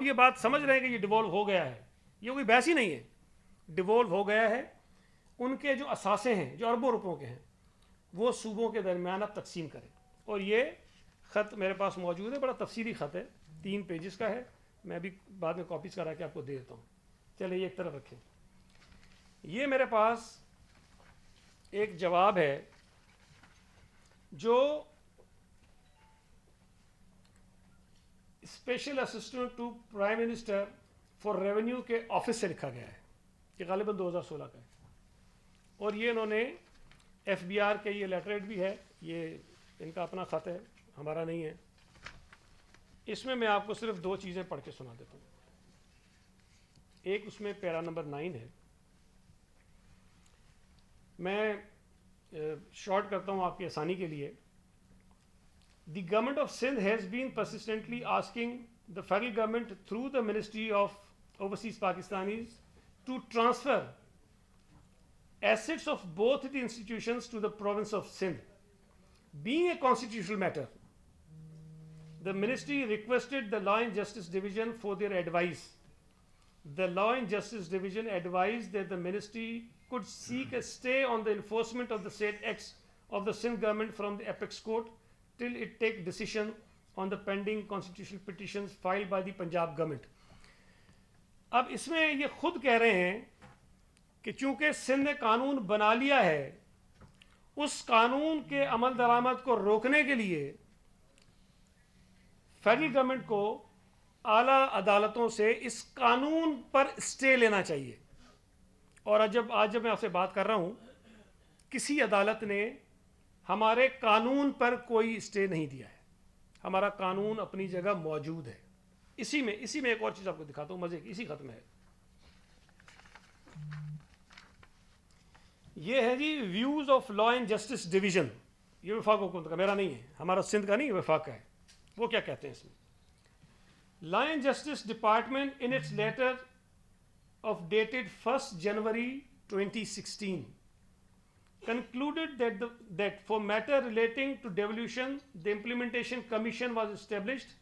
ये बात समझ रहे हैं कि ये डिवॉल्व हो गया है, ये कोई बहस ही नहीं है, डिवॉल्व हो गया है। उनके जो असासे हैं जो अरबों रुपयों के हैं वो सूबों के दरमियान अब तकसीम करें। और ये ख़त मेरे पास मौजूद है, बड़ा तफसीली ख़त है, 3 पेजेस का है। मैं अभी बाद में कॉपीज़ करा के आपको दे देता हूँ। चलिए ये एक तरफ रखें। ये मेरे पास एक जवाब है जो special assistant to prime minister for revenue के ऑफिस से लिखा गया है, कि गालिबन 2016 का है। और ये इन्होंने FBR के, ये लेटरेट भी है, ये इनका अपना ख़त है, हमारा नहीं है। इसमें मैं आपको सिर्फ 2 चीज़ें पढ़ के सुना देता हूँ। एक उसमें पैरा नंबर 9 है, मैं शॉर्ट करता हूँ आपकी आसानी के लिए। The government of Sindh has been persistently asking the federal government through the Ministry of Overseas Pakistanis to transfer assets of both the institutions to the province of Sindh. Being a constitutional matter, the ministry requested the Law and Justice Division for their advice. The Law and Justice Division advised that the ministry could seek a stay on the enforcement of the said acts of the Sindh government from the apex court till it take decision on the pending constitutional petitions filed by the Punjab government. अब इसमें ये खुद कह रहे हैं कि चूंकि सिंध ने कानून बना लिया है, उस कानून के अमल दरामद को रोकने के लिए फेडरल गवर्नमेंट को आला अदालतों से इस कानून पर स्टे लेना चाहिए। और आज जब मैं आपसे बात कर रहा हूं, किसी अदालत ने हमारे कानून पर कोई स्टे नहीं दिया है, हमारा कानून अपनी जगह मौजूद है। इसी में एक और चीज आपको दिखाता हूं, मजे की, इसी खत में है। ये है जी views of law and justice division, ये वफाक हुकूमत का, मेरा नहीं है, हमारा सिंध का नहीं, वफाक का है। वो क्या कहते हैं इसमें? Law and justice department in its letter of dated 1st January 2016 concluded that for matter relating to devolution, the implementation commission was established,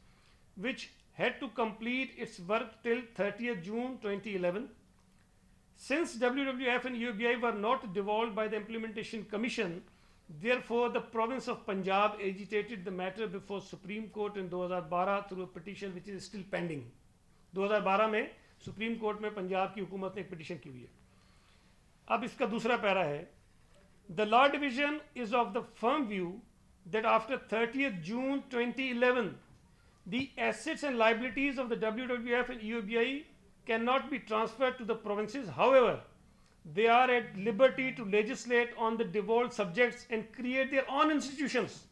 which had to complete its work till 30th June 2011. Since WWF and UBI were not devolved by the implementation commission, therefore the province of Punjab agitated the matter before Supreme Court in 2012 through a petition which is still pending. 2012 में supreme court में पंजाब की हुकूमत ने एक petition की हुई है। अब इसका दूसरा पैरा है, the law division is of the firm view that after 30th June 2011 the assets and liabilities of the WWF and UBI can not be transferred to the provinces, however they are at liberty to legislate on the devolved subjects and create their own institutions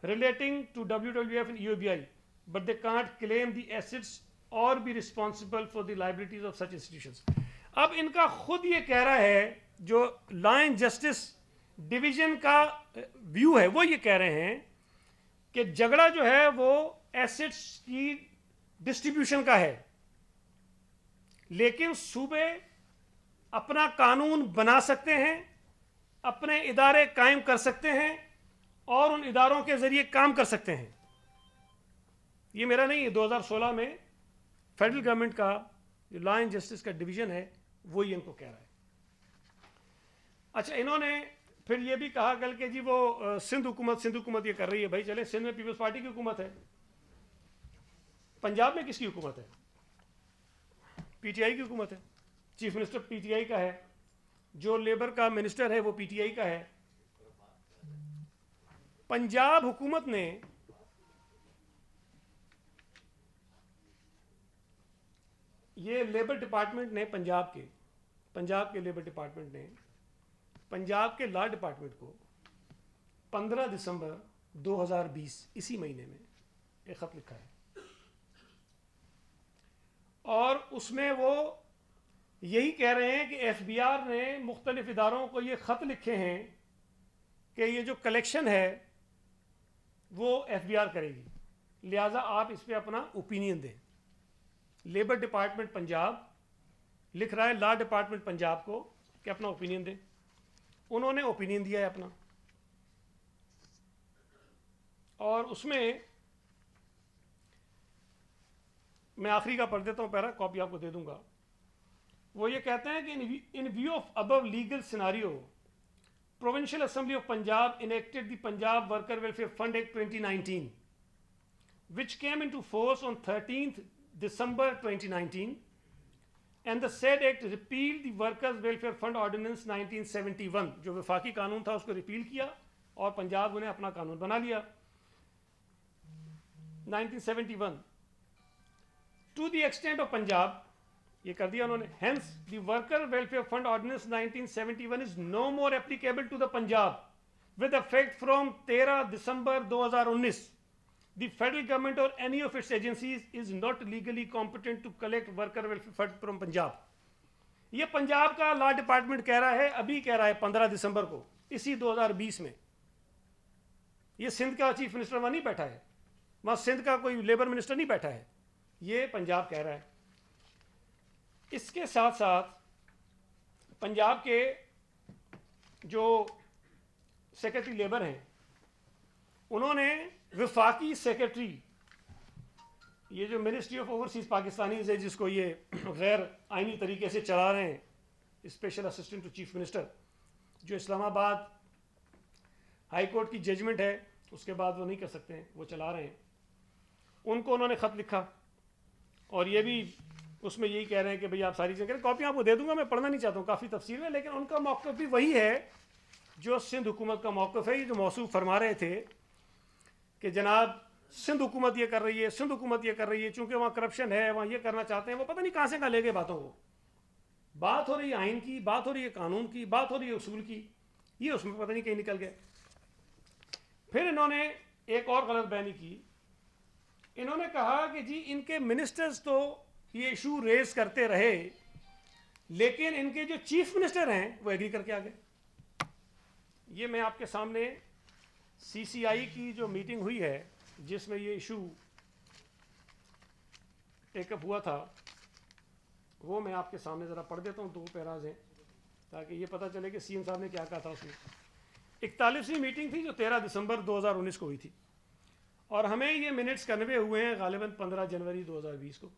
relating to WWF and UBI, but they can't claim the assets or be responsible for the liabilities of such institutions. अब इनका खुद ये कह रहा है, जो law and justice division का view है, वो ये कह रहे हैं कि झगड़ा जो है वो एसेट्स की डिस्ट्रीब्यूशन का है, लेकिन सूबे अपना कानून बना सकते हैं, अपने इदारे कायम कर सकते हैं और उन इदारों के जरिए काम कर सकते हैं। ये मेरा नहीं है, 2016 में फेडरल गवर्नमेंट का जो लॉ एंड जस्टिस का डिवीजन है वो ही इनको कह रहा है। अच्छा, इन्होंने फिर ये भी कहा कल के जी वो सिंध हुकूमत ये कर रही है। भाई चले, सिंध में पीपल्स पार्टी की हुकूमत है, पंजाब में किसकी हुकूमत है? PTI की हुकूमत है, चीफ मिनिस्टर PTI का है, जो लेबर का मिनिस्टर है वो PTI का है। पंजाब हुकूमत ने ये लेबर डिपार्टमेंट ने पंजाब के लेबर डिपार्टमेंट ने पंजाब के लॉ डिपार्टमेंट को 15 दिसंबर 2020 इसी महीने में एक खत लिखा है, और उसमें वो यही कह रहे हैं कि FBR ने मुख्तलिफ इदारों को ये खत लिखे हैं कि ये जो कलेक्शन है वो FBR करेगी, लिहाजा आप इस पर अपना ओपिनियन दें। लेबर डिपार्टमेंट पंजाब लिख रहा है लॉ डिपार्टमेंट पंजाब को कि अपना ओपिनियन दें। उन्होंने ओपिनियन दिया है अपना, और उसमें मैं आखिरी का पढ़ देता हूँ पैरा, कॉपी आपको दे दूंगा। वो ये कहते हैं कि इन view of above legal scenario, provincial assembly of Punjab enacted the Punjab worker welfare fund act 2019 which came into force on 13th December 2019, and the said act repealed the Workers Welfare Fund Ordinance 1971, जो वफाकी कानून था उसको repeal किया और पंजाब ने अपना कानून बना लिया 1971 to the extent of Punjab, ये कर दिया उन्होंने। Hence the Worker Welfare Fund Ordinance 1971 is no more applicable to the Punjab with effect from 13 December 2019. The federal government or any of its agencies is not legally competent to collect worker welfare fund from Punjab. ये पंजाब का law department कह रहा है, अभी कह रहा है 15 दिसंबर को, इसी 2020 में। ये सिंध का चीफ मिनिस्टर वहाँ नहीं बैठा है, वहाँ सिंध का कोई लेबर मिनिस्टर नहीं बैठा है, ये पंजाब कह रहा है। इसके साथ साथ पंजाब के जो सेक्रेटरी लेबर हैं, उन्होंने वफाकी सेक्रेटरी, ये जो मिनिस्ट्री ऑफ ओवरसीज पाकिस्तानीज है जिसको ये गैर आइनी तरीके से चला रहे हैं, special assistant to chief minister, जो इस्लामाबाद हाई कोर्ट की जजमेंट है उसके बाद वो नहीं कर सकते हैं, वो चला रहे हैं, उनको उन्होंने ख़त लिखा और ये भी उसमें यही कह रहे हैं कि भाई आप सारी चीज़ें, कॉपी आपको दे दूंगा, मैं पढ़ना नहीं चाहता हूँ काफ़ी तफसील में, लेकिन उनका मौक़िफ़ भी वही है जो सिंध हुकूमत का मौक़िफ़ है। ये जो मौसूफ फरमा रहे थे कि जनाब सिंध हुकूमत ये कर रही है, सिंध हुकूमत ये कर रही है, चूंकि वहाँ करप्शन है, वहाँ ये करना चाहते हैं, वो पता नहीं कहाँ से कहाँ ले गए बातों को। बात हो रही है आइन की, बात हो रही है कानून की, बात हो रही है उसूल की, ये उसमें पता नहीं कहीं निकल गए। फिर इन्होंने एक और गलत बयानी की, इन्होंने कहा कि जी इनके मिनिस्टर्स तो ये इशू रेज करते रहे, लेकिन इनके जो चीफ मिनिस्टर हैं वो एग्री करके आ गए। ये मैं आपके सामने CCI की जो मीटिंग हुई है जिसमें ये इशू टेकअप हुआ था, वो मैं आपके सामने ज़रा पढ़ देता हूँ, 2 पैराज हैं ताकि ये पता चले कि सीएम साहब ने क्या कहा था उसमें। 41वीं मीटिंग थी जो 13 दिसंबर 2019 को हुई थी और हमें ये मिनट्स कन्वे हुए हैं गालिबन 15 जनवरी 2020 को।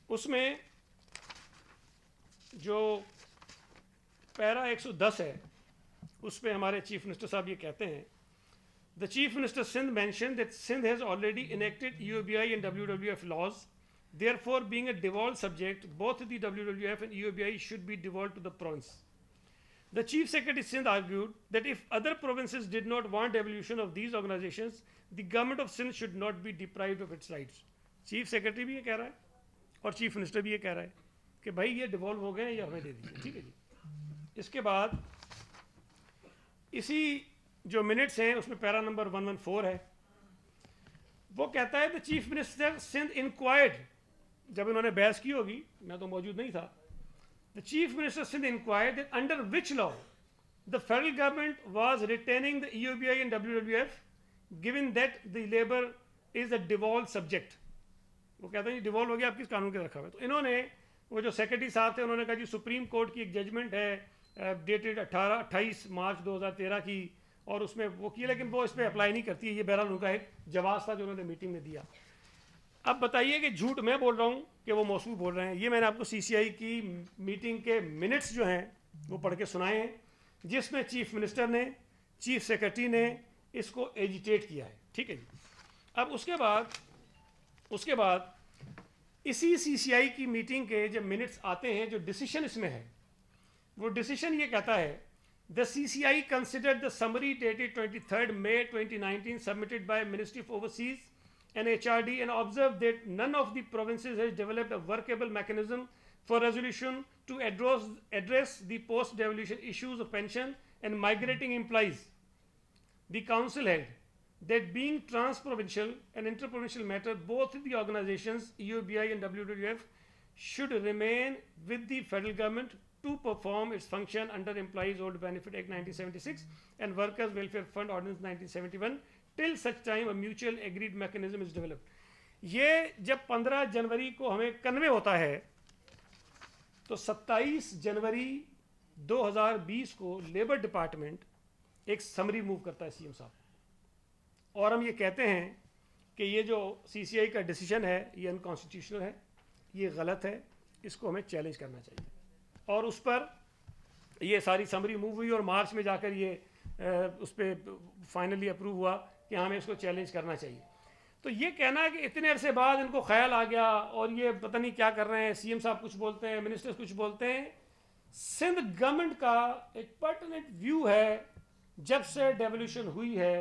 उसमें जो पैरा 110 है उसमें हमारे चीफ मिनिस्टर साहब ये कहते हैं, the chief minister Sindh mentioned that Sindh has already enacted EOBI and WWF laws. Therefore, being a devolved subject, both the WWF and EOBI should be devolved to the province. The Chief Secretary Sindh argued that if other provinces did not want devolution of these organizations, the government of Sindh should not be deprived of its rights. Chief Secretary भी ये कह रहा है और chief minister भी ये कह रहा है कि भाई ये डिवॉल्व हो गए हैं, ये हमें दे दीजिए, ठीक है जी। इसके बाद इसी जो मिनट्स हैं उसमें पैरा नंबर 114 है, वो कहता है the chief minister Sindh inquired, जब इन्होंने बहस की होगी, मैं तो मौजूद नहीं था, the chief minister Sindh inquired that under which law the federal government was retaining the EOBI and WWF given that the labour is a devolve subject. वो कहते हैं जी डिवॉल्व हो गया, आप किस कानून के रखा हुआ है। तो इन्होंने वो जो सेक्रेटरी साहब थे उन्होंने कहा जी सुप्रीम कोर्ट की एक जजमेंट है डेटेड 28 मार्च 2013 की, और उसमें वो किया, लेकिन वो इस पर अप्लाई नहीं करती है। ये बहरहाल उनका एक जवाब था जो उन्होंने मीटिंग में दिया। अब बताइए कि झूठ मैं बोल रहा हूँ कि वो मौसूफ बोल रहे हैं। ये मैंने आपको CCI की मीटिंग के मिनट्स जो हैं वो पढ़ के सुनाए हैं, जिसमें चीफ मिनिस्टर ने, चीफ सेक्रेटरी ने इसको एजिटेट किया है, ठीक है जी। अब उसके बाद इसी CCI की मीटिंग के जब मिनट्स आते हैं, जो डिसीजन इसमें है, वो डिसीजन ये कहता है the CCI considered the summary dated 23rd May 2019 submitted by Ministry of Overseas and HRD and observed that none of the provinces has developed a workable mechanism for resolution to address the post-devolution issues of pension and migrating employees. The council held that being trans-provincial and inter-provincial matter, both the organizations EOBI and WWF should remain with the federal government to perform its function under Employees Old Benefit Act 1976 and Workers Welfare Fund Ordinance 1971 till such time a mutual agreed mechanism is developed. ये जब 15 जनवरी को हमें convey होता है तो 27 जनवरी 2020 को labour department एक summary move करता है CM साहब, और हम ये कहते हैं कि ये जो CCI का डिसीजन है ये अनकॉन्स्टिट्यूशनल है, ये गलत है, इसको हमें चैलेंज करना चाहिए। और उस पर ये सारी समरी मूव हुई और मार्च में जाकर ये उस पर फाइनली अप्रूव हुआ कि हमें इसको चैलेंज करना चाहिए। तो ये कहना है कि इतने अरसे बाद इनको ख्याल आ गया और ये पता नहीं क्या कर रहे हैं, CM साहब कुछ बोलते हैं, मिनिस्टर्स कुछ बोलते हैं। सिंध गवर्नमेंट का एक पर्टिनेंट व्यू है, जब से डेवोल्यूशन हुई है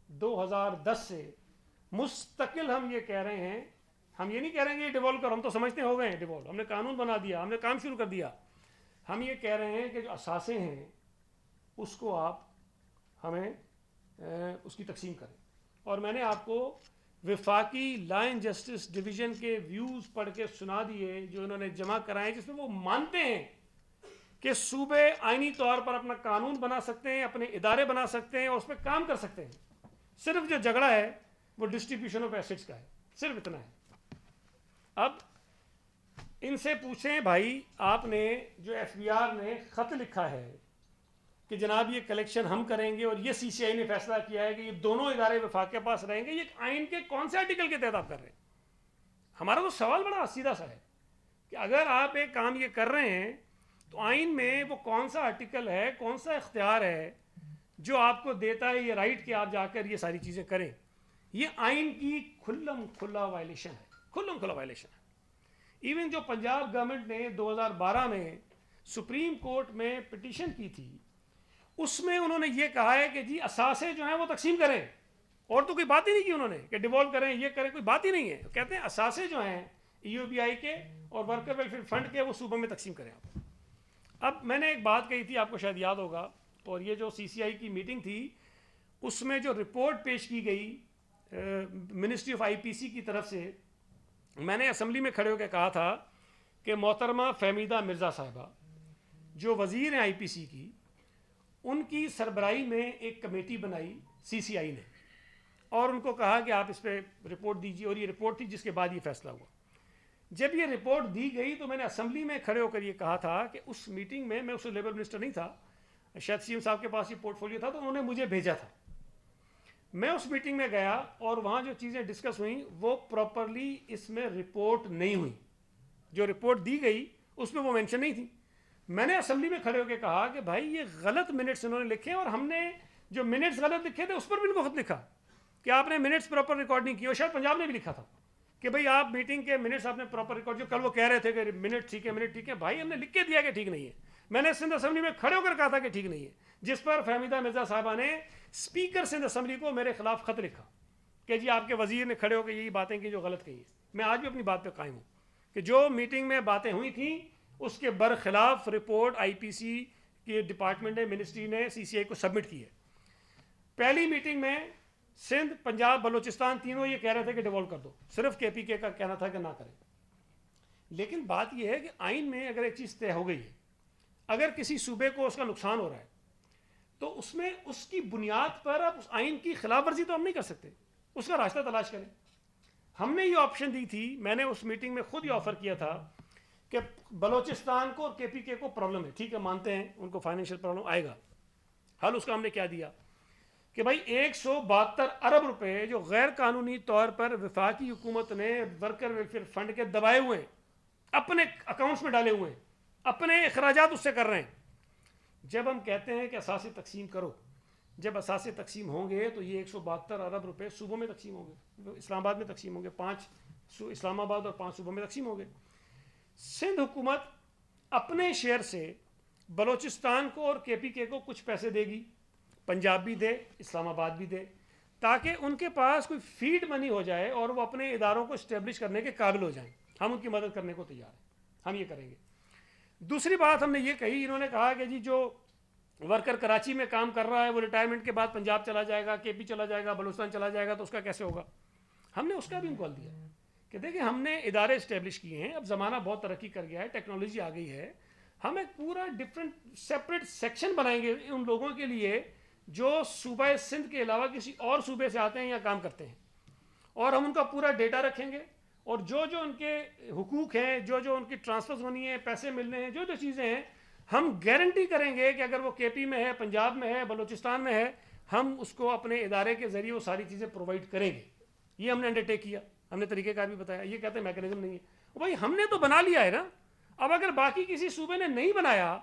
2010 से मुस्तकिल हम ये कह रहे हैं, हम ये नहीं कह रहे हैं कि डिवॉल्व करो, हम तो समझते हो गए हैं डिवॉल्व, हमने कानून बना दिया, हमने काम शुरू कर दिया। हम ये कह रहे हैं कि जो असासे हैं उसको आप हमें उसकी तकसीम करें। और मैंने आपको विफाकी लॉ एंड जस्टिस डिवीज़न के व्यूज़ पढ़ के सुना दिए जो इन्होंने जमा कराए, जिसमें वो मानते हैं कि सूबे आइनी तौर पर अपना कानून बना सकते हैं, अपने इदारे बना सकते हैं और उस पर काम कर सकते हैं। सिर्फ जो झगड़ा है वो डिस्ट्रीब्यूशन ऑफ एसेट्स का है, सिर्फ इतना है। अब इनसे पूछें भाई, आपने जो FBR ने ख़त लिखा है कि जनाब ये कलेक्शन हम करेंगे और ये CCI ने फैसला किया है कि ये दोनों इदारे वफाक के पास रहेंगे, ये आइन के कौन से आर्टिकल के तहत आप कर रहे हैं? हमारा तो सवाल बड़ा सीधा सा है कि अगर आप एक काम ये कर रहे हैं तो आइन में वो कौन सा आर्टिकल है, कौन सा इख्तियार है जो आपको देता है ये राइट कि आप जाकर ये सारी चीज़ें करें? ये आइन की खुल्लम खुल्ला वायलेशन है, खुल्लम खुल्ला वायलेशन है। इवन जो पंजाब गवर्नमेंट ने 2012 में सुप्रीम कोर्ट में पिटीशन की थी, उसमें उन्होंने ये कहा है कि जी असासे जो हैं वो तकसीम करें, और तो कोई बात ही नहीं की उन्होंने कि डिवॉल्व करें, ये करें, कोई बात ही नहीं है। कहते हैं असासे जो हैं EOBI के और वर्कर वेलफेयर फंड के वो सूबों में तकसीम करें आप। अब मैंने एक बात कही थी, आपको शायद याद होगा, और ये जो CCI की मीटिंग थी उसमें जो रिपोर्ट पेश की गई मिनिस्ट्री ऑफ IPC की तरफ से, मैंने असम्बली में खड़े होकर कहा था कि मोहतरमा फहमीदा मिर्ज़ा साहिबा जो वज़ीर हैं IPC की, उनकी सरबराही में एक कमेटी बनाई CCI ने और उनको कहा कि आप इस पर रिपोर्ट दीजिए, और ये रिपोर्ट थी जिसके बाद ये फैसला हुआ। जब ये रिपोर्ट दी गई तो मैंने असम्बली में खड़े होकर ये कहा था कि उस मीटिंग में, मैं उस लेबर मिनिस्टर नहीं था, शायद CM साहब के पास ये पोर्टफोलियो था तो उन्होंने मुझे भेजा था। मैं उस मीटिंग में गया और वहाँ जो चीज़ें डिस्कस हुई वो प्रॉपरली इसमें रिपोर्ट नहीं हुई। जो रिपोर्ट दी गई उसमें वो मेंशन नहीं थी। मैंने असेंबली में खड़े होकर कहा कि भाई ये गलत मिनट्स इन्होंने लिखे, और हमने जो मिनट्स गलत लिखे थे उस पर भी इनको खत लिखा कि आपने मिनट्स प्रॉपर रिकॉर्ड नहीं किए। और शायद पंजाब ने भी लिखा था कि भाई आप मीटिंग के मिनट्स आपने प्रॉपर रिकॉर्ड, जो कल वो कह रहे थे कि मिनट ठीक है, मिनट ठीक है, भाई हमने लिख के दिया कि ठीक नहीं है। मैंने सिंध असेंबली में खड़े होकर कहा था कि ठीक नहीं है, जिस पर फहमीदा मिर्ज़ा साहबा ने स्पीकर सिंध असेंबली को मेरे खिलाफ खत लिखा कि जी आपके वजीर ने खड़े होकर यही बातें की जो गलत कही है। मैं आज भी अपनी बात पर कायम हूँ कि जो मीटिंग में बातें हुई थी उसके बरखिलाफ रिपोर्ट IPC के डिपार्टमेंट ने, मिनिस्ट्री ने CCI को सबमिट की है। पहली मीटिंग में सिंध, पंजाब, बलूचिस्तान तीनों ये कह रहे थे कि डिवॉल्व कर दो, सिर्फ KPK का कहना था कि ना करें। लेकिन बात यह है कि आइन में अगर एक चीज़ तय हो गई है, अगर किसी सूबे को उसका नुकसान हो रहा है तो उसमें उसकी बुनियाद पर अब उस आइन की खिलाफ वर्जी तो हम नहीं कर सकते, उसका रास्ता तलाश करें। हमने ये ऑप्शन दी थी, मैंने उस मीटिंग में खुद ये ऑफर किया था कि बलूचिस्तान को और KPK को प्रॉब्लम है, ठीक है, मानते हैं उनको फाइनेंशियल प्रॉब्लम आएगा, हल उसका हमने क्या दिया कि भाई 172 अरब रुपए जो गैर कानूनी तौर पर वफाकी हुकूमत ने वर्कर वेलफेयर फंड के दबाए हुए हैं, अपने अकाउंट्स में डाले हुए हैं, अपने अखराजात उससे कर रहे हैं। जब हम कहते हैं कि असासे तकसीम करो, जब असासे तकसीम होंगे तो ये 172 अरब रुपए सूबों में तकसीम होंगे, इस्लामाबाद में तकसीम होंगे, 5 इस्लामाबाद और 5 सूबों में तकसीम होंगे। सिंध हुकूमत अपने शेयर से बलूचिस्तान को और KPK को कुछ पैसे देगी, पंजाब भी दे, इस्लामाबाद भी दे, ताकि उनके पास कोई फीड मनी हो जाए और वो अपने इदारों को इस्टेब्लिश करने के काबिल हो जाएं। हम उनकी मदद करने को तैयार हैं, हम ये करेंगे। दूसरी बात हमने ये कही, इन्होंने कहा कि जी जो वर्कर कराची में काम कर रहा है वो रिटायरमेंट के बाद पंजाब चला जाएगा, KP चला जाएगा, बलूचिस्तान चला जाएगा, तो उसका कैसे होगा? हमने उसका भी कॉल दिया कि देखिए हमने इदारे इस्टेब्लिश किए हैं, अब ज़माना बहुत तरक्की कर गया है, टेक्नोलॉजी आ गई है, हम एक पूरा डिफरेंट सेपरेट सेक्शन बनाएंगे उन लोगों के लिए जो सूबा सिंध के अलावा किसी और सूबे से आते हैं या काम करते हैं, और हम उनका पूरा डेटा रखेंगे, और जो जो उनके हुकूक हैं, जो जो उनकी ट्रांसफर्स होनी है, पैसे मिलने हैं, जो जो चीज़ें हैं, हम गारंटी करेंगे कि अगर वो KP में है, पंजाब में है, बलूचिस्तान में है, हम उसको अपने इदारे के ज़रिए वो सारी चीज़ें प्रोवाइड करेंगे। ये हमने अंडरटेक किया, हमने तरीक़ेकार भी बताया। ये कहते हैं मैकेनिज्म नहीं है। भाई हमने तो बना लिया है ना, अब अगर बाकी किसी सूबे ने नहीं बनाया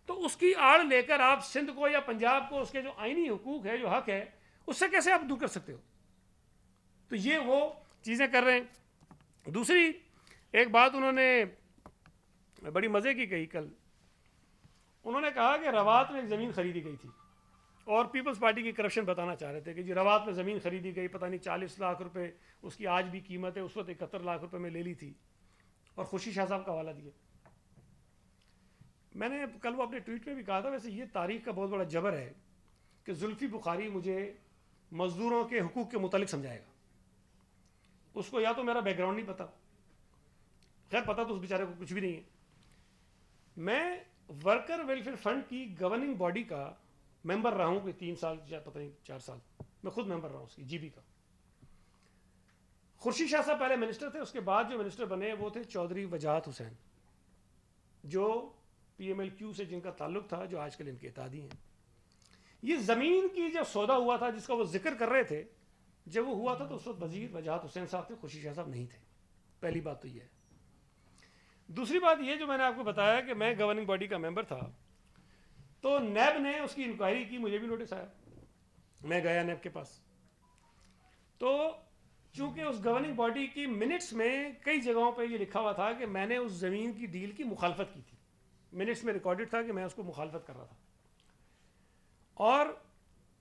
तो उसकी आड़ लेकर आप सिंध को या पंजाब को उसके जो आईनी हुकूक है, जो हक है, उससे कैसे आप दूर कर सकते हो? तो ये वो चीज़ें कर रहे हैं। दूसरी एक बात उन्होंने बड़ी मज़े की कही कल, उन्होंने कहा कि रवात में एक ज़मीन खरीदी गई थी और पीपल्स पार्टी की करप्शन बताना चाह रहे थे कि जी रवात में ज़मीन खरीदी गई, पता नहीं 40 लाख रुपए उसकी आज भी कीमत है, उस वक्त 71 लाख रुपए में ले ली थी, और खुशी शाह साहब का हवाला दिया। मैंने कल वो अपने ट्वीट में भी कहा था, वैसे ये तारीख का बहुत बड़ा जबर है कि जुल्फी बुखारी मुझे मज़दूरों के हुकूक के मुतालिक समझाएगा। उसको या तो मेरा बैकग्राउंड नहीं पता, खैर पता तो उस बेचारे को कुछ भी नहीं है। मैं वर्कर वेलफेयर फंड की गवर्निंग बॉडी का मेंबर रहा हूँ कोई 3 साल या पता नहीं 4 साल, मैं खुद मेंबर रहा हूँ उसकी, जीबी का। खुर्शीद शाह साहब पहले मिनिस्टर थे, उसके बाद जो मिनिस्टर बने वो थे चौधरी वजाहत हुसैन, जो PMLQ से जिनका ताल्लुक था, जो आजकल इनके इत्तेहादी हैं। ये ज़मीन की जब सौदा हुआ था जिसका वो जिक्र कर रहे थे, जब वो हुआ था तो उस वक्त वजीर वजाहत हुसैन साहब थे, खुर्शीद शाह साहब नहीं थे। पहली बात तो ये है। दूसरी बात ये जो मैंने आपको बताया कि मैं गवर्निंग बॉडी का मेंबर था, तो नैब ने उसकी इंक्वायरी की, मुझे भी नोटिस आया, मैं गया नैब के पास। तो चूंकि उस गवर्निंग बॉडी की मिनट्स में कई जगहों पे ये लिखा हुआ था कि मैंने उस ज़मीन की डील की मुखालफत की थी, मिनट्स में रिकॉर्डेड था कि मैं उसको मुखालफत कर रहा था। और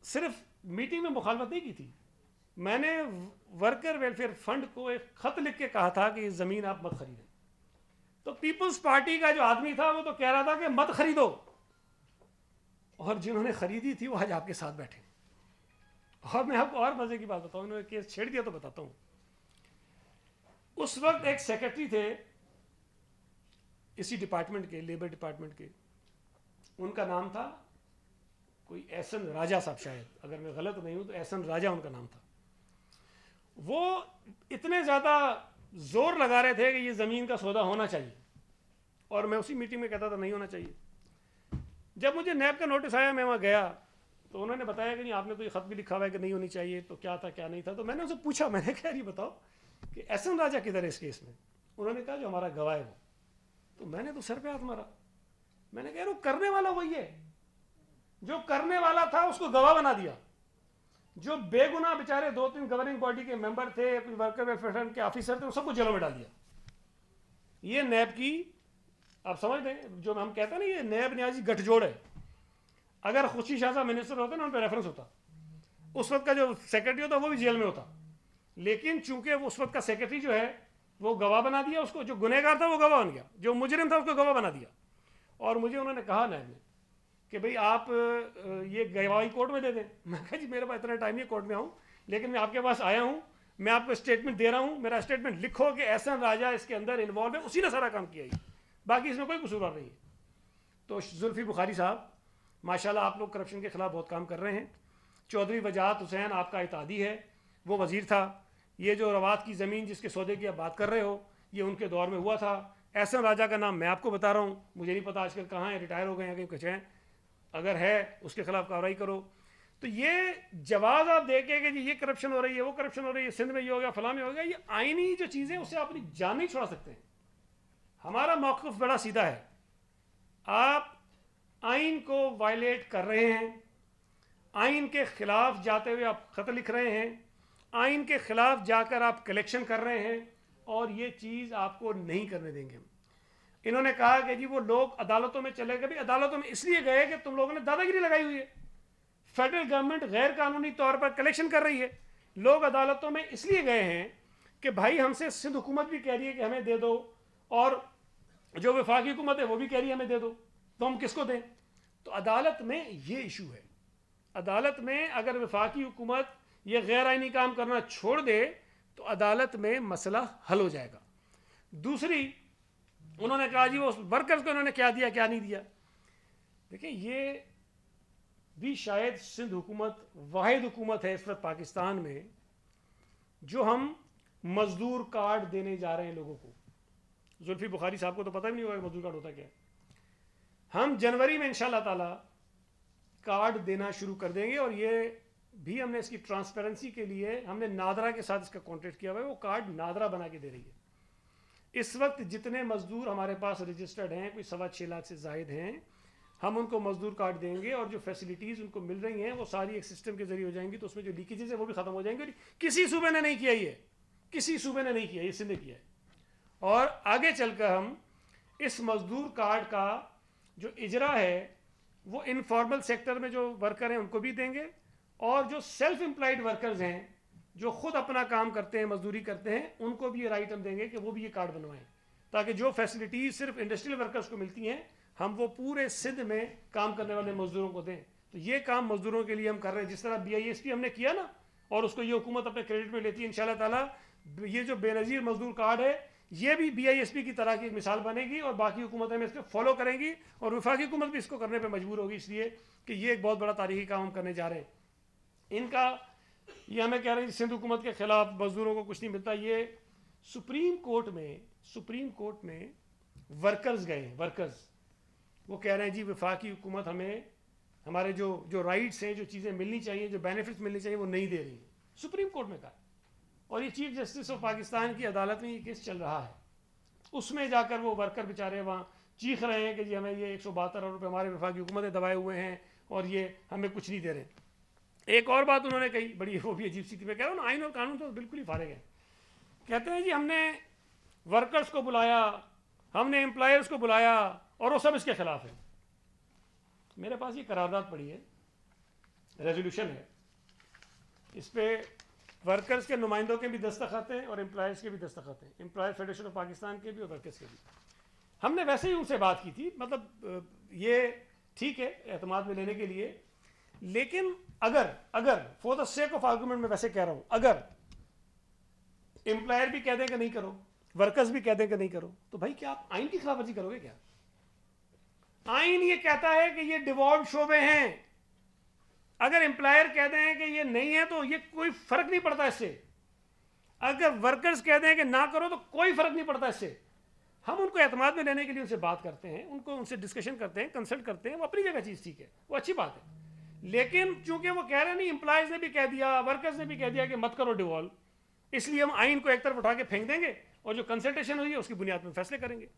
सिर्फ मीटिंग में मुखालफत नहीं की थी, मैंने वर्कर वेलफेयर फंड को एक ख़त लिख के कहा था कि ये ज़मीन आप मत खरीदें। तो पीपल्स पार्टी का जो आदमी था वो तो कह रहा था कि मत खरीदो, और जिन्होंने खरीदी थी वो आज आपके साथ बैठे। और मैं आपको और मजे की बात बताऊं, इन्होंने केस छेड़ दिया तो बताता हूं। उस वक्त एक सेक्रेटरी थे इसी डिपार्टमेंट के, लेबर डिपार्टमेंट के, उनका नाम था कोई एहसन राजा साहब, शायद अगर मैं गलत नहीं हूं तो एहसन राजा उनका नाम था। वो इतने ज़्यादा जोर लगा रहे थे कि ये ज़मीन का सौदा होना चाहिए, और मैं उसी मीटिंग में कहता था नहीं होना चाहिए। जब मुझे नैब का नोटिस आया, मैं वहाँ गया तो उन्होंने बताया कि नहीं आपने तो ये ख़त भी लिखा हुआ है कि नहीं होनी चाहिए, तो क्या था क्या नहीं था। तो मैंने उनसे पूछा, मैंने कहा ये बताओ कि एहसन राजा किधर है इस केस में? उन्होंने कहा जो हमारा गवाह है वो। तो मैंने तो सर पे हाथ मारा, मैंने कहा वो करने वाला वही है, जो करने वाला था उसको गवाह बना दिया। जो बेगुनाह बेचारे 2-3 गवर्निंग बॉडी के मेंबर थे, कुछ वर्कर वेलफेयर फंड के ऑफिसर थे, उन सबको जेलों में डाल दिया। ये नैब की, आप समझ लें, जो हम कहते हैं ना ये नैब न्याजी गठजोड़ है। अगर खुर्शीद शाह साहब मिनिस्टर होते ना, उन पर रेफरेंस होता, उस वक्त का जो सेक्रेटरी होता वो भी जेल में होता। लेकिन चूंकि उस वक्त का सेक्रेटरी जो है वो गवाह बना दिया उसको, जो गुनहगार था वो गवाह बन गया, जो मुजरिम था उसको गवाह बना दिया। और मुझे उन्होंने कहा नैब ने कि भाई आप ये गवाही कोर्ट में दे दें। मैं कहा जी मेरे पास इतना टाइम नहीं कोर्ट में आऊँ, लेकिन मैं आपके पास आया हूँ, मैं आपको स्टेटमेंट दे रहा हूँ, मेरा स्टेटमेंट लिखो कि एहसन राजा इसके अंदर इन्वॉल्व है, उसी ने सारा काम किया है, बाकी इसमें कोई कसूरवार नहीं है। तो जुल्फी बुखारी साहब माशाल्लाह आप लोग करप्शन के खिलाफ बहुत काम कर रहे हैं। चौधरी वजाहत हुसैन आपका इत्तेहादी है, वो वजीर था। ये जो रवात की ज़मीन जिसके सौदे की आप बात कर रहे हो, ये उनके दौर में हुआ था। एहसन राजा का नाम मैं आपको बता रहा हूँ, मुझे नहीं पता आजकल कहाँ है, रिटायर हो गए हैं कहीं कुछ हैं, अगर है उसके खिलाफ कार्रवाई करो। तो ये जवाब आप दे के कि जी ये करप्शन हो रही है, वो करप्शन हो रही है, सिंध में ये हो गया, फलां में हो गया, ये आईनी जो चीज़ें उससे आप अपनी जान नहीं छुड़ा सकते हैं। हमारा मौक़िफ़ बड़ा सीधा है, आप आइन को वायलेट कर रहे हैं, आइन के खिलाफ जाते हुए आप ख़त लिख रहे हैं, आइन के खिलाफ जाकर आप कलेक्शन कर रहे हैं, और ये चीज़ आपको नहीं करने देंगे। इन्होंने कहा कि जी वो लोग अदालतों में चले गए, भी अदालतों में इसलिए गए कि तुम लोगों ने दादागिरी लगाई हुई है, फेडरल गवर्नमेंट गैर कानूनी तौर पर कलेक्शन कर रही है। लोग अदालतों में इसलिए गए हैं कि भाई हमसे सिंध हुकूमत भी कह रही है कि हमें दे दो, और जो वफाकी हुकूमत है वो भी कह रही है हमें दे दो, तो हम किसको दें? तो अदालत में ये इशू है। अदालत में अगर वफाकी हुकूमत ये गैर आइनी काम करना छोड़ दे तो अदालत में मसला हल हो जाएगा। दूसरी उन्होंने कहा जी वो वर्कर्स को उन्होंने क्या दिया क्या नहीं दिया। देखिए ये भी शायद सिंध हुकूमत वाहिद हुकूमत है इस वक्त पाकिस्तान में जो हम मजदूर कार्ड देने जा रहे हैं लोगों को। जुल्फी बुखारी साहब को तो पता भी नहीं होगा मजदूर कार्ड होता क्या है। हम जनवरी में इंशाल्लाह ताला कार्ड देना शुरू कर देंगे, और ये भी हमने इसकी ट्रांसपेरेंसी के लिए हमने नादरा के साथ इसका कॉन्ट्रैक्ट किया हुआ है, वो कार्ड नादरा बना के दे रही है। इस वक्त जितने मजदूर हमारे पास रजिस्टर्ड हैं, कोई 6.25 लाख से जायद हैं, हम उनको मजदूर कार्ड देंगे और जो फैसिलिटीज़ उनको मिल रही हैं वो सारी एक सिस्टम के जरिए हो जाएंगी, तो उसमें जो लीकेजेस है वो भी ख़त्म हो जाएंगे। किसी सूबे ने नहीं किया ये, किसी सूबे ने नहीं किया, ये सिंध ने किया है। और आगे चलकर हम इस मजदूर कार्ड का जो इजरा है वो इनफॉर्मल सेक्टर में जो वर्कर हैं उनको भी देंगे, और जो सेल्फ एम्प्लॉयड वर्कर्स हैं जो खुद अपना काम करते हैं, मजदूरी करते हैं, उनको भी ये राइट हम देंगे कि वो भी ये कार्ड बनवाएं, ताकि जो फैसिलिटीज सिर्फ इंडस्ट्रियल वर्कर्स को मिलती हैं हम वो पूरे सिंध में काम करने वाले मजदूरों को दें। तो ये काम मजदूरों के लिए हम कर रहे हैं। जिस तरह BISP हमने किया ना, और उसको ये हुकूमत अपने क्रेडिट में लेती है, इंशाल्लाह ताला ये जो बेनज़ीर मजदूर कार्ड है ये भी BISP की तरह की एक मिसाल बनेगी, और बाकी हुकूमतें में इसको फॉलो करेंगी, और वफाकी हुकूमत भी इसको करने पर मजबूर होगी, इसलिए कि ये एक बहुत बड़ा तारीखी काम हम करने जा रहे हैं। इनका ये हमें कह रहे हैं सिंध हुकूमत के खिलाफ मजदूरों को कुछ नहीं मिलता। ये सुप्रीम कोर्ट में वर्कर्स गए, वर्कर्स वो कह रहे हैं जी वफाकी हुकूमत हमें हमारे जो राइट्स हैं, जो चीज़ें मिलनी चाहिए, जो बेनिफिट्स मिलनी चाहिए वो नहीं दे रही है। सुप्रीम कोर्ट में कहा, और ये चीफ जस्टिस ऑफ पाकिस्तान की अदालत में ये केस चल रहा है। उसमें जाकर वो वर्कर बेचारे वहाँ चीख रहे हैं कि जी हमें ये 172 अरब रुपये हमारे वफाकी हुकूमतें दबाए हुए हैं और ये हमें कुछ नहीं दे रहे। एक और बात उन्होंने कही, बड़ी वो भी अजीब सी थी, मैं कह रहा हूँ ना, आइन और कानून तो बिल्कुल ही फारिग है। कहते हैं जी हमने वर्कर्स को बुलाया, हमने एम्प्लॉयर्स को बुलाया, और वो सब इसके खिलाफ है। मेरे पास ये करारदाद पड़ी है, रेजोल्यूशन है, इस पे वर्कर्स के नुमाइंदों के भी दस्तखत हैं और एम्प्लॉयर्स के भी दस्तखत हैं, एम्प्लॉयर फेडरेशन ऑफ पाकिस्तान के भी और वर्कर्स के भी। हमने वैसे ही उनसे बात की थी, मतलब ये ठीक है एतमाद में लेने के लिए, लेकिन अगर for the sake of argument में वैसे कह रहा हूं, अगर एम्प्लॉयर भी कह दें कि नहीं करो, वर्कर्स भी कह दें कि नहीं करो, तो भाई क्या आप आइन की खिलाफवर्जी करोगे क्या? आइन ये कहता है कि ये डिवॉल्व शोबे हैं। अगर एम्प्लॉयर कह दें कि ये नहीं है तो ये कोई फर्क नहीं पड़ता इससे। अगर वर्कर्स कह दें कि ना करो तो कोई फर्क नहीं पड़ता इससे। हम उनको एतमाद में लेने के लिए उनसे बात करते हैं, उनसे डिस्कशन करते हैं, कंसल्ट करते हैं, वो अपनी जगह चीज़ ठीक है, वो अच्छी बात है। लेकिन चूंकि वो कह रहे नहीं, एम्प्लॉयज ने भी कह दिया, वर्कर्स ने भी कह दिया कि मत करो डिवॉल्व, इसलिए हम आइन को एक तरफ उठा के फेंक देंगे और जो कंसल्टेशन हुई है उसकी बुनियाद पर फैसले करेंगे।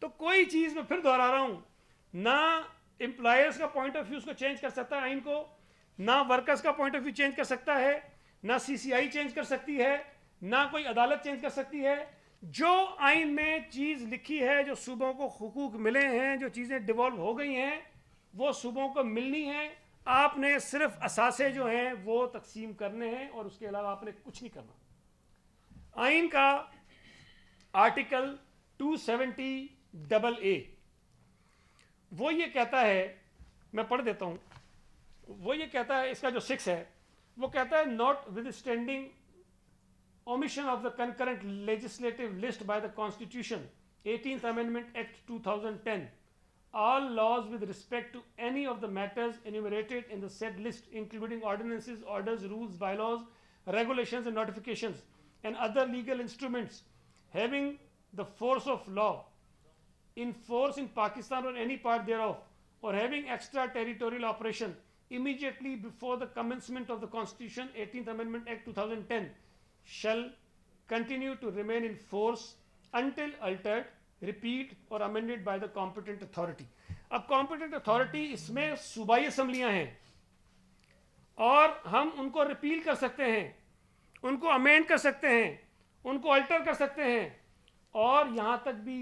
तो कोई चीज़ मैं फिर दोहरा रहा हूँ, ना एम्प्लॉयर्स का पॉइंट ऑफ व्यू उसको चेंज कर सकता है आइन को, ना वर्कर्स का पॉइंट ऑफ व्यू चेंज कर सकता है, ना CCI चेंज कर सकती है, ना कोई अदालत चेंज कर सकती है। जो आइन में चीज़ लिखी है, जो सूबों को हुकूक मिले हैं, जो चीज़ें डिवॉल्व हो गई हैं, वो सूबों को मिलनी है। आपने सिर्फ असासे जो हैं वो तकसीम करने हैं और उसके अलावा आपने कुछ नहीं करना। आइन का आर्टिकल 270AA वो ये कहता है, मैं पढ़ देता हूँ, वो ये कहता है, इसका जो 6 है वो कहता है, not with standing omission of the concurrent legislative list by the Constitution, 18th Amendment Act 2010, all laws with respect to any of the matters enumerated in the said list, including ordinances, orders, rules, bylaws, regulations and notifications, and other legal instruments having the force of law, in force in Pakistan or any part thereof, or having extraterritorial operation immediately before the commencement of the Constitution, 18th Amendment Act 2010, shall continue to remain in force until altered, repealed or amended by the competent authority. अब competent authority इसमें सूबाई असम्बलियाँ हैं और हम उनको repeal कर सकते हैं, उनको अमेंड कर सकते हैं, उनको अल्टर कर सकते हैं। और यहाँ तक भी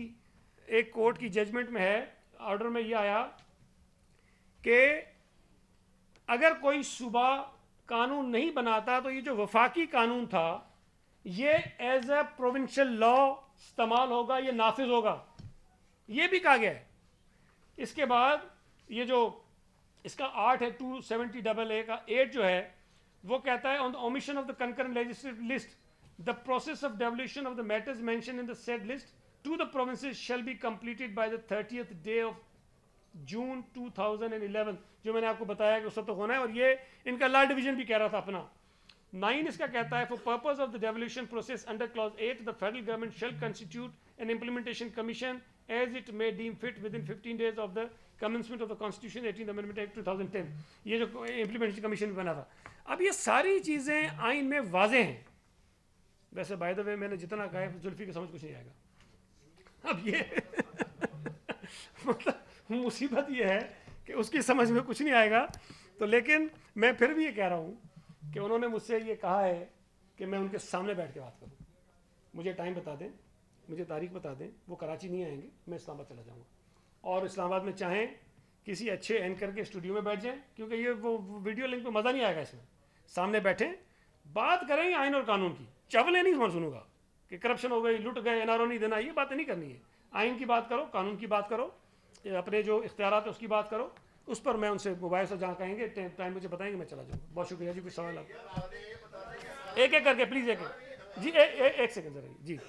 एक कोर्ट की जजमेंट में है, ऑर्डर में यह आया कि अगर कोई सूबा कानून नहीं बनाता तो ये जो वफाकी कानून था ये एज ए प्रोविंशियल लॉ इस्तेमाल होगा, ये नाफिज होगा, ये भी कहा गया है। इसके बाद ये जो इसका 8 है 270AA का 8 जो है वो कहता है, on the omission of the concurrent legislative list the process of devolution of the matters mention in the said list to the provinces shall be completed by the 30th day of June 2011, जो मैंने आपको बताया कि उससे तो होना है। और ये इनका लॉ डिवीजन भी कह रहा था अपना। 9 इसका कहता है, for purpose of the devolution process under clause 8 the federal government shell constitute an implementation commission as it may deem fit within 15 days of the commencement of the Constitution 18th Amendment Act 2010. ये जो implementation commission बना था, अब ये सारी चीज़ें आइन में वाजे हैं. वैसे बाय द वे मैंने जितना कहा है जुल्फी की समझ कुछ नहीं आएगा. अब ये मतलब मुसीबत ये है कि उसकी समझ में कुछ नहीं आएगा. तो लेकिन मैं फिर भी ये कह रहा हूँ कि उन्होंने मुझसे ये कहा है कि मैं उनके सामने बैठ के बात करूँ. मुझे टाइम बता दें, मुझे तारीख बता दें. वो कराची नहीं आएंगे, मैं इस्लामाबाद चला जाऊँगा. और इस्लामाबाद में चाहें किसी अच्छे एंकर के स्टूडियो में बैठ जाएं, क्योंकि ये वो वीडियो लिंक पे मज़ा नहीं आएगा. इसमें सामने बैठें, बात करेंगे आइन और कानून की. चवलें नहीं सुनूंगा कि करप्शन हो गई, लुट गए, एनआरओ नहीं देना, ये बातें नहीं करनी है. आइन की बात करो, कानून की बात करो, अपने जो इख्तियारात है उसकी बात करो. उस पर मैं उनसे मोबाइल से जहाँ कहेंगे टाइम मुझे बताएंगे, मैं चला जाऊँगा. बहुत शुक्रिया जी. कुछ सवाल आप एक एक करके प्लीज़, एक जी, एक सेकंड जरा जी.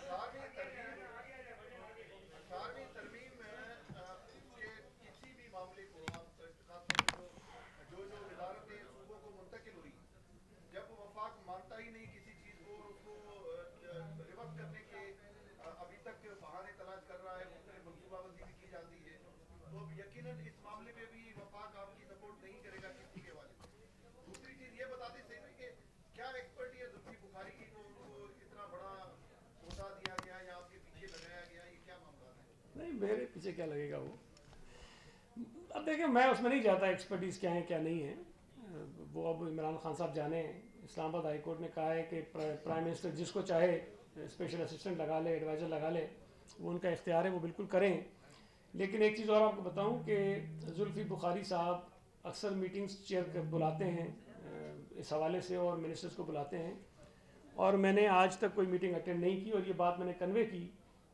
मेरे पीछे क्या लगेगा वो. अब देखिए, मैं उसमें नहीं जाता एक्सपर्टीज़ क्या है क्या नहीं है. वो अब इमरान खान साहब जाने. इस्लामाबाद हाई कोर्ट ने कहा है कि प्राइम मिनिस्टर जिसको चाहे स्पेशल असिस्टेंट लगा ले, एडवाइज़र लगा ले, वो उनका इख्तियार है, वो बिल्कुल करें. लेकिन एक चीज़ और आपको बताऊं कि जुल्फ़ी बुखारी साहब अक्सर मीटिंग्स चेयर बुलाते हैं इस हवाले से, और मिनिस्टर्स को बुलाते हैं. और मैंने आज तक कोई मीटिंग अटेंड नहीं की, और ये बात मैंने कन्वे की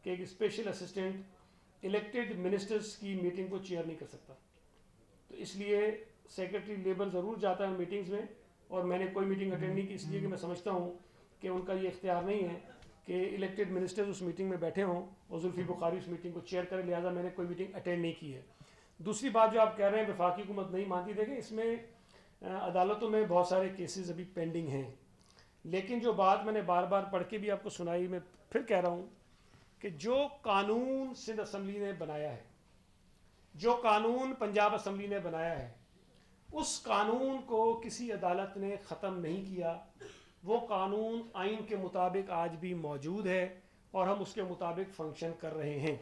कि एक स्पेशल असिस्टेंट इलेक्टेड मिनिस्टर्स की मीटिंग को चेयर नहीं कर सकता. तो इसलिए सेक्रेटरी लेबर ज़रूर जाता है मीटिंग्स में, और मैंने कोई मीटिंग अटेंड नहीं की, इसलिए कि मैं समझता हूँ कि उनका ये इख्तियार नहीं है कि इलेक्टेड मिनिस्टर्स उस मीटिंग में बैठे हों और जुल्फ़ी बुखारी उस मीटिंग को चेयर करें. लिहाजा मैंने कोई मीटिंग अटेंड नहीं की है. दूसरी बात जो आप कह रहे हैं वफाकी हुकूमत नहीं मानती, देखें इसमें अदालतों में बहुत सारे केसेस अभी पेंडिंग हैं. लेकिन जो बात मैंने बार बार पढ़ के भी आपको सुनाई, मैं फिर कह रहा हूँ कि जो कानून सिंध असम्बली ने बनाया है, जो कानून पंजाब असम्बली ने बनाया है, उस कानून को किसी अदालत ने ख़त्म नहीं किया. वो कानून आइन के मुताबिक आज भी मौजूद है और हम उसके मुताबिक फ़ंक्शन कर रहे हैं.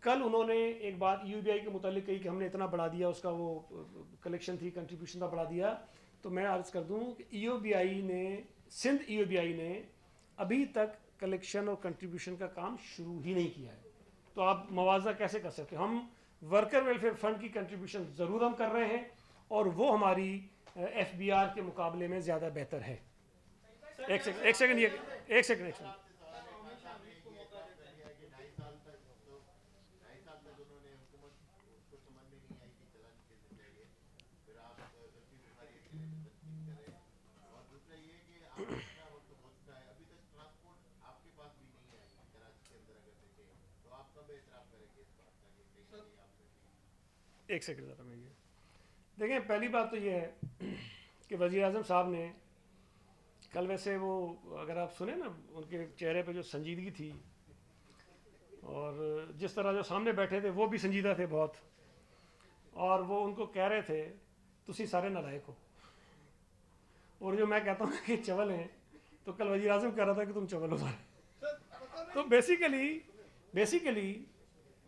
कल उन्होंने एक बात यूबीआई के मुतालिक कही कि हमने इतना बढ़ा दिया, उसका वो कलेक्शन थी, कंट्रीब्यूशन था, बढ़ा दिया. तो मैं अर्ज़ कर दूं कि ईओबीआई ने, सिंध ईओबीआई ने अभी तक कलेक्शन और कंट्रीब्यूशन का काम शुरू ही नहीं किया है. तो आप मवाजा कैसे कर सकते? हम वर्कर वेलफेयर फंड की कंट्रीब्यूशन ज़रूर हम कर रहे हैं, और वो हमारी एफबीआर के मुकाबले में ज़्यादा बेहतर है. एक सेकंड. एक सेकंड ज़रा मैं ये देखें. पहली बात तो ये है कि वज़ीर आज़म साहब ने कल, वैसे वो अगर आप सुने ना, उनके चेहरे पे जो संजीदगी थी, और जिस तरह जो सामने बैठे थे वो भी संजीदा थे बहुत, और वो उनको कह रहे थे तुसी सारे नालायक हो. और जो मैं कहता हूँ कि चवल हैं, तो कल वज़ीर आज़म कह रहा था कि तुम चवल हो सारे. तो बेसिकली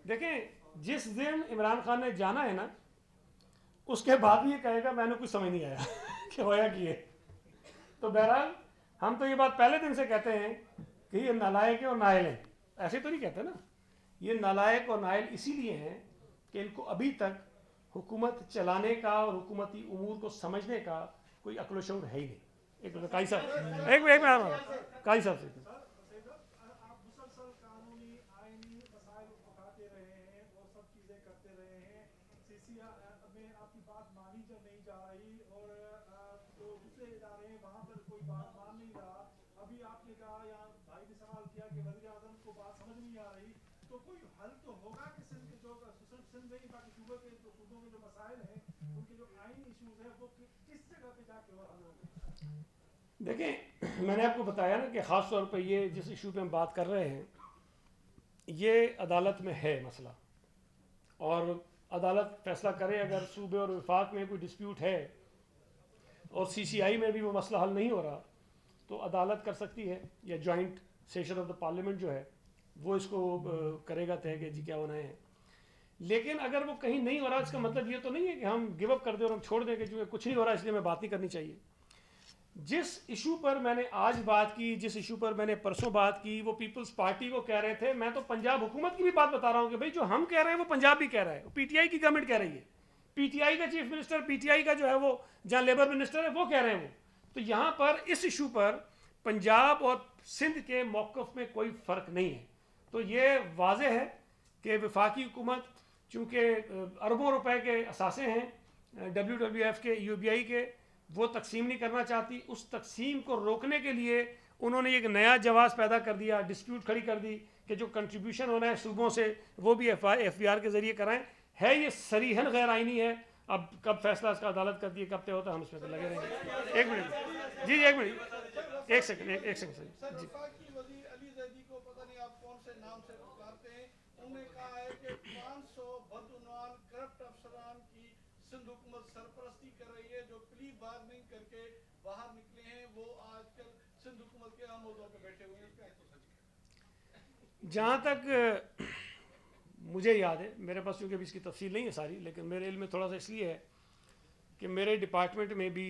देखें, जिस दिन इमरान खान ने जाना है ना, उसके बाद ये कहेगा मैंने कुछ समझ नहीं आया कि होया कि ये. तो बहरहाल हम तो ये बात पहले दिन से कहते हैं कि ये नालायक है और नाइल हैं. ऐसे तो नहीं कहते ना. ये नालायक और नाइल इसीलिए हैं कि इनको अभी तक हुकूमत चलाने का और हुकूमती उमूर को समझने का कोई अक्ल शऊर है ही नहीं. एक काई साहब, एक काई साहब से देखें, मैंने आपको बताया ना कि ख़ास तौर पे ये जिस इशू पे हम बात कर रहे हैं, ये अदालत में है मसला, और अदालत फैसला करे अगर सूबे और वफाक में कोई डिस्प्यूट है और सीसीआई में भी वो मसला हल नहीं हो रहा, तो अदालत कर सकती है, या joint session of the parliament जो है वो इसको करेगा तय कि जी क्या होना है। लेकिन अगर वो कहीं नहीं हो रहा, इसका मतलब ये तो नहीं है कि हम गिव अप कर दें और हम छोड़ दें कि जो कुछ नहीं हो रहा इसलिए मैं बात नहीं करनी चाहिए। जिस इशू पर मैंने आज बात की, जिस इशू पर मैंने परसों बात की, वो पीपल्स पार्टी को कह रहे थे, मैं तो पंजाब हुकूमत की भी बात बता रहा हूँ कि भाई जो हम कह रहे हैं वो पंजाब भी कह रहा है, पीटीआई की गवर्नमेंट कह रही है, पीटीआई का चीफ मिनिस्टर, पीटीआई का जो है वो जहाँ लेबर मिनिस्टर है वो कह रहे हैं वो। तो यहाँ पर इस इशू पर पंजाब और सिंध के मौक़िफ़ में कोई फ़र्क नहीं है। तो ये वाज़ेह है कि वफाकी हुकूमत चूँकि अरबों रुपए के असासे हैं WWF के, UBI के, वो तकसीम नहीं करना चाहती। उस तकसीम को रोकने के लिए उन्होंने एक नया जवाब पैदा कर दिया, डिस्प्यूट खड़ी कर दी कि जो कंट्रीब्यूशन होना है सूबों से वो भी FBR के ज़रिए कराएं। है ये सरीहन गैर आइनी है। अब कब फैसला इसका अदालत करती है, कब तय होता है, हम इसमें तो लगे रहेंगे। एक मिनट जी, एक मिनट, एक सेकंड जी। सरपरस्ती कर रही है, जो प्ली बार्गेनिंग करके बाहर निकले हैं, वो आजकल सिंध हुकूमत के अहम ओहदों पे बैठे हुए हैं। जहाँ तक मुझे याद है, मेरे पास क्योंकि अभी इसकी तफसील नहीं है सारी, लेकिन मेरे इल्म में थोड़ा सा इसलिए है कि मेरे डिपार्टमेंट में भी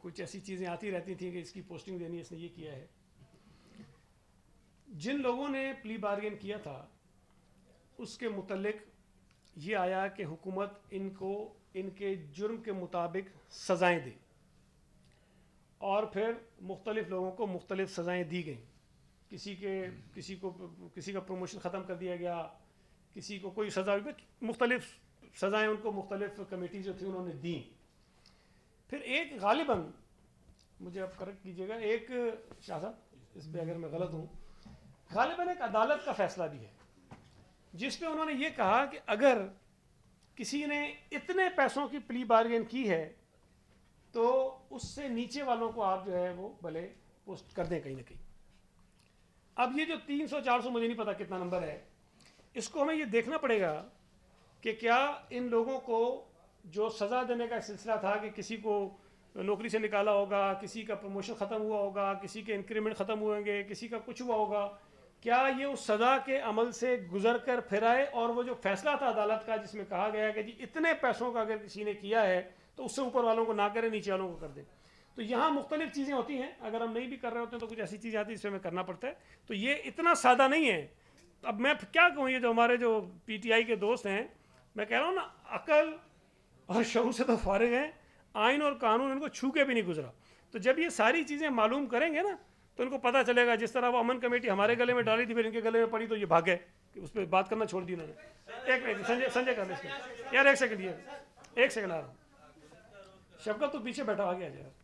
कुछ ऐसी चीज़ें आती रहती थी कि इसकी पोस्टिंग देनी है, इसने ये किया है। जिन लोगों ने प्ली बार्गेन किया था उसके मुतल्लिक ये आया कि हुकूमत इनको इनके जुर्म के मुताबिक सज़ाएं दे, और फिर मुख्तलिफ़ लोगों को मुख्तलिफ़ सज़ाएं दी गई। किसी का प्रमोशन ख़त्म कर दिया गया, किसी को कोई सज़ा, मुख्तलिफ़ सज़ाएं उनको मुख्तलिफ़ कमेटी जो थी उन्होंने दी। फिर एक गालिबन, मुझे अब करेक्ट कीजिएगा, एक शाह साहब इस पर अगर मैं गलत हूँ, गालिबन एक अदालत का फ़ैसला भी है जिस पे उन्होंने ये कहा कि अगर किसी ने इतने पैसों की प्ली बार्गेन की है तो उससे नीचे वालों को आप जो है वो भले पोस्ट कर दें कहीं ना कहीं। अब ये जो 300-400, मुझे नहीं पता कितना नंबर है, इसको हमें ये देखना पड़ेगा कि क्या इन लोगों को जो सज़ा देने का सिलसिला था कि किसी को नौकरी से निकाला होगा, किसी का प्रमोशन ख़त्म हुआ होगा, किसी के इंक्रीमेंट ख़त्म हुए होंगे, किसी का कुछ हुआ होगा, क्या ये उस सज़ा के अमल से गुजर कर फिर आए, और वो जो फैसला था अदालत का जिसमें कहा गया कि जी इतने पैसों का अगर किसी ने किया है तो उससे ऊपर वालों को ना करें, नीचे वालों को कर दें। तो यहाँ मुख्तलिफ चीज़ें होती हैं, अगर हम नहीं भी कर रहे होते हैं तो कुछ ऐसी चीज़ आती है जिसमें हमें करना पड़ता है। तो ये इतना सादा नहीं है। अब मैं क्या कहूँ, ये जो हमारे जो PTI के दोस्त हैं, मैं कह रहा हूँ ना, अकल और शऊर से तो फारिग हैं, आइन और कानून इनको छू के भी नहीं गुजरा। तो जब ये सारी चीज़ें मालूम करेंगे ना तो इनको पता चलेगा। जिस तरह वो अमन कमेटी हमारे गले में डाली थी, फिर इनके गले में पड़ी तो ये भागे कि उस पर बात करना छोड़ दी उन्होंने। एक मिनट संजय कर ले यार, एक सेकंड, ये एक सेकंड आ रहा हूँ। शफकत तो पीछे बैठा, आ गया यार।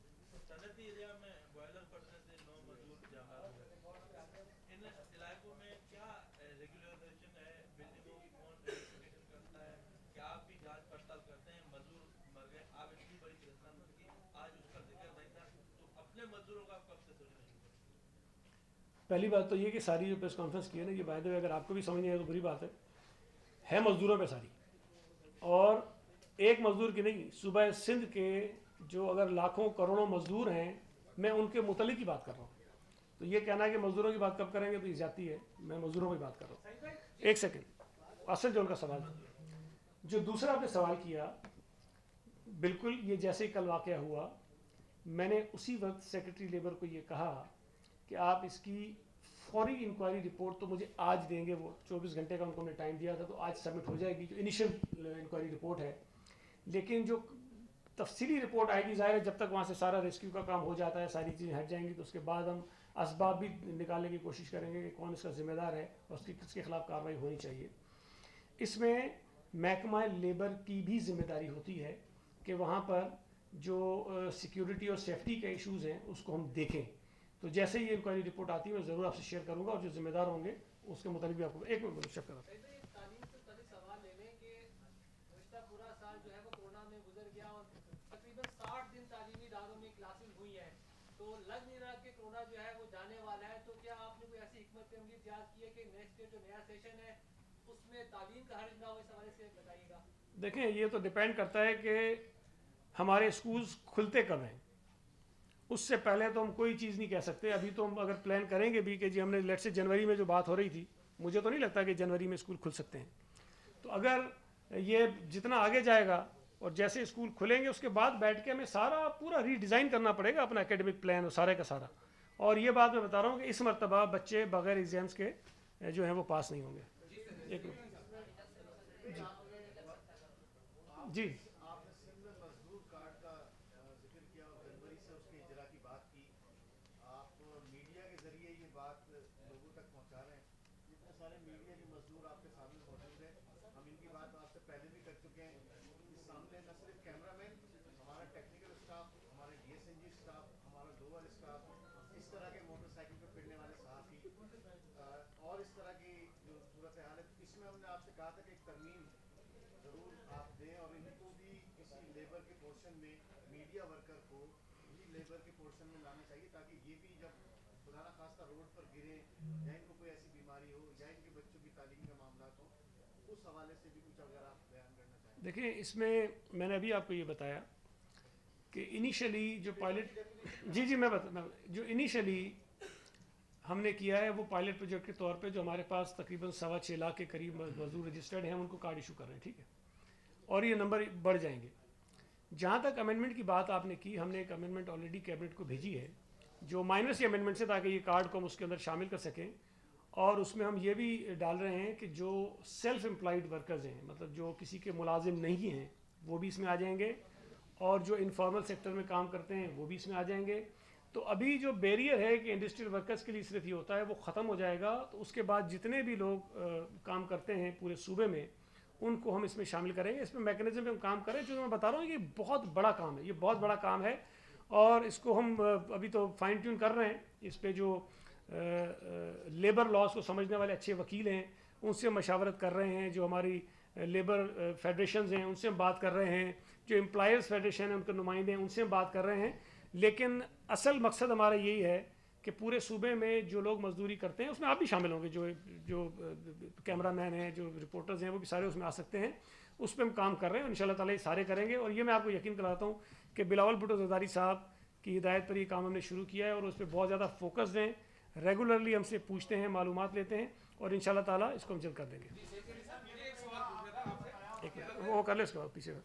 पहली बात तो ये कि सारी जो प्रेस कॉन्फ्रेंस की है ना, ये बाय द वे अगर आपको भी समझ नहीं आए तो बुरी बात है मज़दूरों पे सारी, और एक मज़दूर की नहीं, सूबा सिंध के जो अगर लाखों करोड़ों मज़दूर हैं, मैं उनके मुतल्लिक ही बात कर रहा हूँ। तो ये कहना है कि मज़दूरों की बात कब करेंगे तो ये जाती है, मैं मज़दूरों की बात कर रहा हूँ। एक सेकेंड, असल जो उनका सवाल था, जो दूसरा आपने सवाल किया, बिल्कुल ये जैसे ही कल वाक़या हुआ, मैंने उसी वक्त सेक्रेटरी लेबर को ये कहा कि आप इसकी फौरी इंक्वायरी रिपोर्ट तो मुझे आज देंगे। वो 24 घंटे का उन्होंने टाइम दिया था, तो आज सबमिट हो जाएगी जो इनिशियल इंक्वायरी रिपोर्ट है। लेकिन जो तफसीली रिपोर्ट आएगी, ज़ाहिर है जब तक वहाँ से सारा रेस्क्यू का काम हो जाता है, सारी चीज़ें हट जाएंगी, तो उसके बाद हम असबाब भी निकालने की कोशिश करेंगे कि कौन इसका ज़िम्मेदार है और उसकी किसके ख़िलाफ़ कार्रवाई होनी चाहिए। इसमें महकमा लेबर की भी जिम्मेदारी होती है कि वहाँ पर जो सिक्योरिटी और सेफ्टी के इश्यूज़ हैं उसको हम देखें। तो जैसे ही ये इंक्वायरी रिपोर्ट आती है मैं ज़रूर आपसे शेयर करूँगा, और जो जिम्मेदार होंगे उसके मुताबिक भी आपको। एक मिनट शेयर करा। पूरा साल जो है वो कोरोना में गुजर गया और तकरीबन 60 दिन तालीमी इदारों में क्लासेस हुई हैं, तो तो लग नहीं रहा कि कोरोना जो है वो जाने वाला है, तो क्या आपने कोई ऐसी हिकमत अमली इख्तियार की है कि नेक्स्ट ईयर जो नया सेशन है उसमें तालीम का हर्ज ना हो, इस हवाले से बताइएगा। देखें, ये तो डिपेंड करता है कि हमारे स्कूल्स खुलते कब हैं। उससे पहले तो हम कोई चीज़ नहीं कह सकते। अभी तो हम अगर प्लान करेंगे भी कि जी हमने लेट से जनवरी में जो बात हो रही थी, मुझे तो नहीं लगता कि जनवरी में स्कूल खुल सकते हैं। तो अगर ये जितना आगे जाएगा और जैसे स्कूल खुलेंगे उसके बाद बैठ के हमें सारा पूरा रीडिज़ाइन करना पड़ेगा अपना एकेडमिक प्लान और सारे का सारा। और ये बात मैं बता रहा हूँ कि इस मरतबा बच्चे बगैर एग्ज़ाम्स के जो हैं वो पास नहीं होंगे। एक जी आपने सिंध में मजदूर कार्ड का जिक्र किया और जनवरी से उसके इजरा की बात की। आप मीडिया के जरिए ये बात लोगों तक पहुंचा रहे हैं। जितने सारे मीडिया के मजदूर आपके सामने मौजूद हैं, हम इनकी बात आपसे पहले भी कर चुके हैं। इस सामने न सिर्फ कैमरामैन, हमारा टेक्निकल स्टाफ, हमारे DSNG स्टाफ, हमारा लोअर स्टाफ, इस तरह के मोटरसाइकिल पर फिरने वाले सहाफ़ी और इस तरह की जो सूरत हाल है, इसमें हमने आपसे कहा था कि एक तरमीम जरूर आप दें और इनको भी इसी लेबर के पोर्शन में, मीडिया वर्कर को इसी लेबर के पोर्शन में लाना चाहिए, ताकि ये भी जब खुदा ना खास्ता रोड पर गिरे या इनको कोई ऐसी बीमारी हो या इनके बच्चों की तालीम का मामला हो, उस हवाले से भी कुछ अगर आप बयान करना चाहें। देखिए, इसमें मैंने अभी आपको ये बताया कि इनिशियली जो पायलट जी मैं जो इनिशियली हमने किया है वो पायलट प्रोजेक्ट के तौर पे जो हमारे पास तकरीबन 6.25 लाख के करीब मजदूर रजिस्टर्ड हैं उनको कार्ड इशू कर रहे हैं, ठीक है। और ये नंबर बढ़ जाएंगे। जहाँ तक अमेंडमेंट की बात आपने की, हमने एक अमेंडमेंट ऑलरेडी कैबिनेट को भेजी है जो माइनर सी अमेंडमेंट से, ताकि ये कार्ड को हम उसके अंदर शामिल कर सकें। और उसमें हम ये भी डाल रहे हैं कि जो सेल्फ एम्प्लॉयड वर्कर्स हैं, मतलब जो किसी के मुलाजिम नहीं हैं, वो भी इसमें आ जाएंगे। और जो इनफॉर्मल सेक्टर में काम करते हैं वो भी इसमें आ जाएंगे। तो अभी जो बैरियर है कि इंडस्ट्रियल वर्कर्स के लिए सिर्फ ये होता है, वो ख़त्म हो जाएगा। तो उसके बाद जितने भी लोग काम करते हैं पूरे सूबे में, उनको हम इसमें शामिल करेंगे। इसमें मैकेनिज्म पे हम काम करें, जो मैं बता रहा हूँ ये बहुत बड़ा काम है, ये बहुत बड़ा काम है। और इसको हम अभी तो फाइन ट्यून कर रहे हैं। इस पे जो लेबर लॉज को समझने वाले अच्छे वकील हैं उनसे मशावरत कर रहे हैं, जो हमारी लेबर फेडरेशंस हैं उनसे हम बात कर रहे हैं, जो एम्प्लॉयर्स फेडरेशन है उनके नुमाइंदे हैं उनसे हम बात कर रहे हैं। लेकिन असल मकसद हमारा यही है कि पूरे सूबे में जो लोग मजदूरी करते हैं, उसमें आप भी शामिल होंगे, जो जो कैमरामैन हैं, जो रिपोर्टर्स हैं, वो भी सारे उसमें आ सकते हैं। उस पर हम काम कर रहे हैं और इंशाल्लाह ताला ये सारे करेंगे। और ये मैं आपको यकीन कराता हूँ कि बिलावल भुट्टो ज़रदारी साहब की हिदायत पर ये काम हमने शुरू किया है और उस पर बहुत ज़्यादा फोकस्ड हैं। रेगुलरली हमसे पूछते हैं, मालूमात लेते हैं और इंशाल्लाह ताला इसको हम जल्द कर देंगे। एक मिनट, वो कर ले उसके बाद पीछे।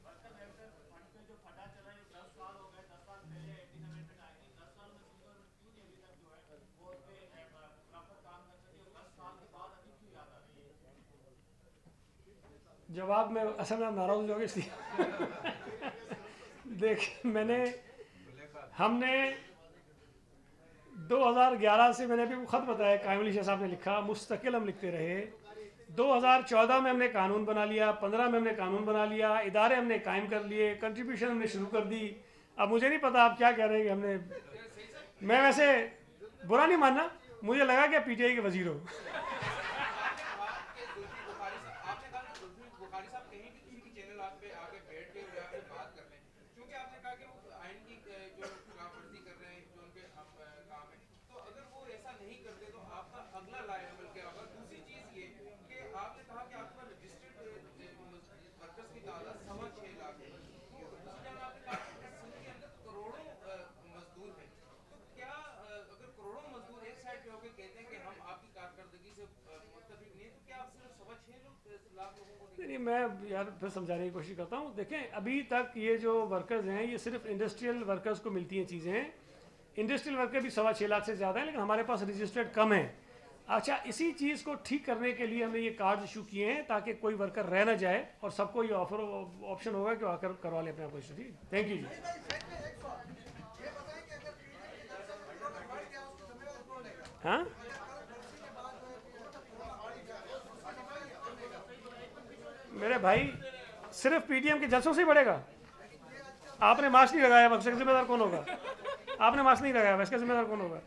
जवाब में असल में आप नाराज़ हो जाओगे इसलिए देखिए, हमने 2011 से, मैंने अभी वो ख़त बताया कायम अली शाह साहब ने लिखा, मुस्तकिल हम लिखते रहे। 2014 में हमने कानून बना लिया, 15 में हमने कानून बना लिया, इदारे हमने कायम कर लिए, कंट्रीब्यूशन हमने शुरू कर दी। अब मुझे नहीं पता आप क्या कह रहे हैं कि हमने, मैं वैसे बुरा नहीं मानना, मुझे लगा कि PTI के वजीर हो। नहीं, मैं यार फिर समझाने की कोशिश करता हूँ। देखें, अभी तक ये जो वर्कर्स हैं ये सिर्फ इंडस्ट्रियल वर्कर्स को मिलती हैं चीज़ें। इंडस्ट्रियल वर्कर भी 6.25 लाख से ज़्यादा है, लेकिन हमारे पास रजिस्टर्ड कम है। अच्छा, इसी चीज़ को ठीक करने के लिए हमने ये कार्ड इशू किए हैं ताकि कोई वर्कर रह ना जाए और सबको ये ऑप्शन होगा कि आकर करवा लें अपने आप को इशू। ठीक, थैंक यू जी। हाँ, मेरे भाई सिर्फ PTM के जलसों से ही बढ़ेगा। आपने मास्क नहीं लगाया, इसका जिम्मेदार कौन होगा? आपने मास्क नहीं लगाया, इसका जिम्मेदार कौन होगा?